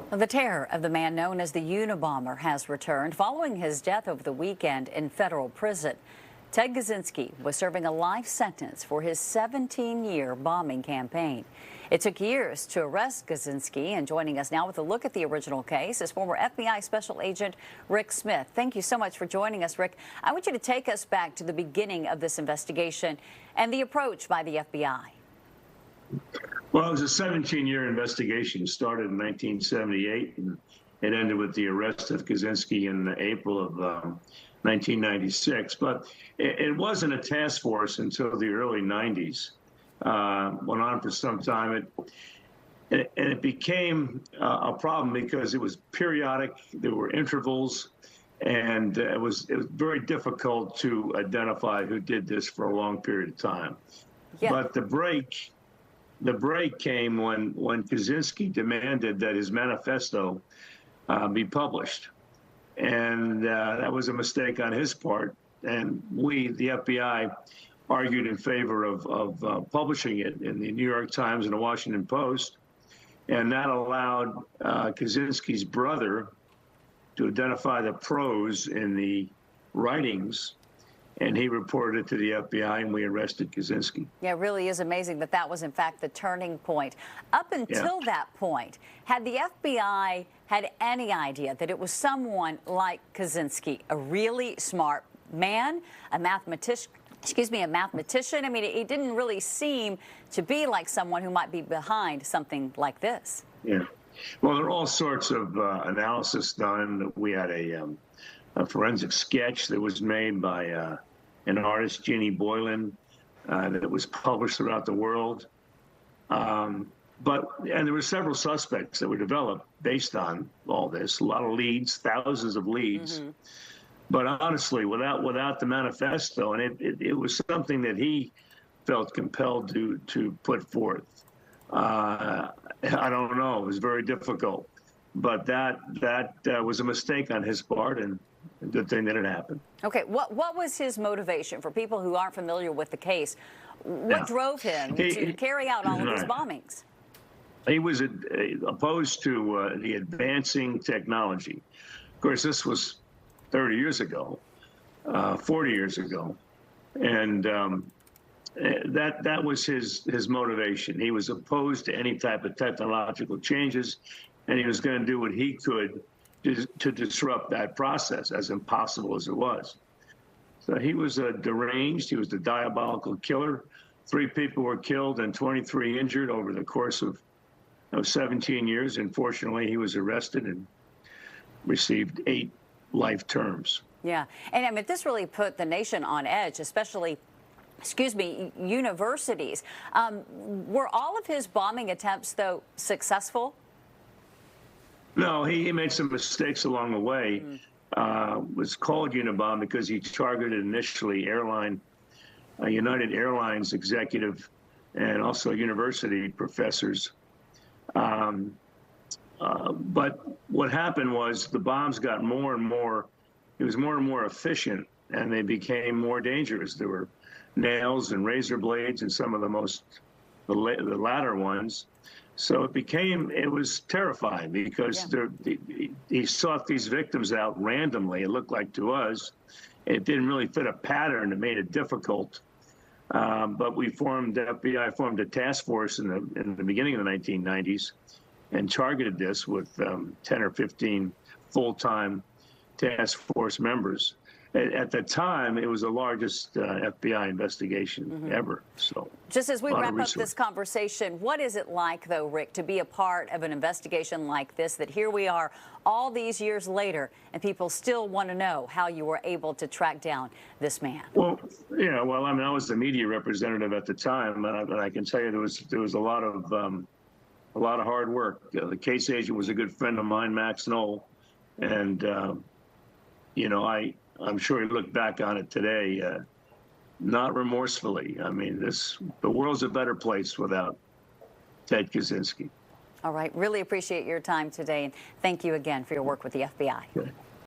Well, the terror of the man known as the Unabomber has returned following his death over the weekend in federal prison. Ted Kaczynski was serving a life sentence for his 17-year bombing campaign. It took years to arrest Kaczynski, and joining us now with a look at the original case is former FBI Special Agent Rick Smith. Thank you so much for joining us, Rick. I want you to take us back to the beginning of this investigation and the approach by the FBI. Well, it was a 17-year investigation. It started in 1978, and it ended with the arrest of Kaczynski in April of 1996. But it wasn't a task force until the early 90s. Went on for some time. And it became a problem because it was periodic. There were intervals, and it was very difficult to identify who did this for a long period of time. Yeah. But the break came when Kaczynski demanded that his manifesto be published. And that was a mistake on his part. And we, the FBI, argued in favor of publishing it in the New York Times and the Washington Post. And that allowed Kaczynski's brother to identify the prose in the writings. And he reported it to the FBI, and we arrested Kaczynski. Yeah, it really is amazing that that was, in fact, the turning point. Up until that point, had the FBI had any idea that it was someone like Kaczynski, a really smart man, a mathematician? I mean, it didn't really seem to be like someone who might be behind something like this. Yeah. Well, there are all sorts of analysis done. We had a forensic sketch that was made by an artist, Jeannie Boylan, that was published throughout the world. And there were several suspects that were developed based on all this, a lot of leads, thousands of leads. Mm-hmm. But honestly, without the manifesto, and it was something that he felt compelled to put forth. I don't know, it was very difficult. But that was a mistake on his part, and a good thing that it happened. Okay, what was his motivation for people who aren't familiar with the case? What drove him to carry out all of these bombings? He was opposed to the advancing technology. Of course, this was 30 years ago, 40 years ago, and that was his motivation. He was opposed to any type of technological changes, and he was going to do what he could to disrupt that process, as impossible as it was. So he was deranged. He was the diabolical killer. 3 people were killed and 23 injured over the course of 17 years. Unfortunately, he was arrested and received 8 life terms. Yeah, and I mean, this really put the nation on edge, especially, universities. Were all of his bombing attempts, though, successful? No, he made some mistakes along the way. Was called Unabomber because he targeted initially United Airlines executive and also university professors. But what happened was the bombs got more and more, it was more and more efficient, and they became more dangerous. There were nails and razor blades and some of the latter ones. So it was terrifying because he sought these victims out randomly, it looked like to us. It didn't really fit a pattern. It made it difficult. But the FBI formed a task force in the beginning of the 1990s and targeted this with 10 or 15 full-time task force members. At the time, it was the largest FBI investigation ever. So, just as we wrap up this conversation, what is it like, though, Rick, to be a part of an investigation like this, that here we are all these years later, and people still want to know how you were able to track down this man? Well, yeah, well, I mean, I was the media representative at the time, and I can tell you there was a lot of hard work. The case agent was a good friend of mine, Max Knoll, and I'm sure he looked back on it today, not remorsefully. I mean, the world's a better place without Ted Kaczynski. All right. Really appreciate your time today, and thank you again for your work with the FBI. Okay.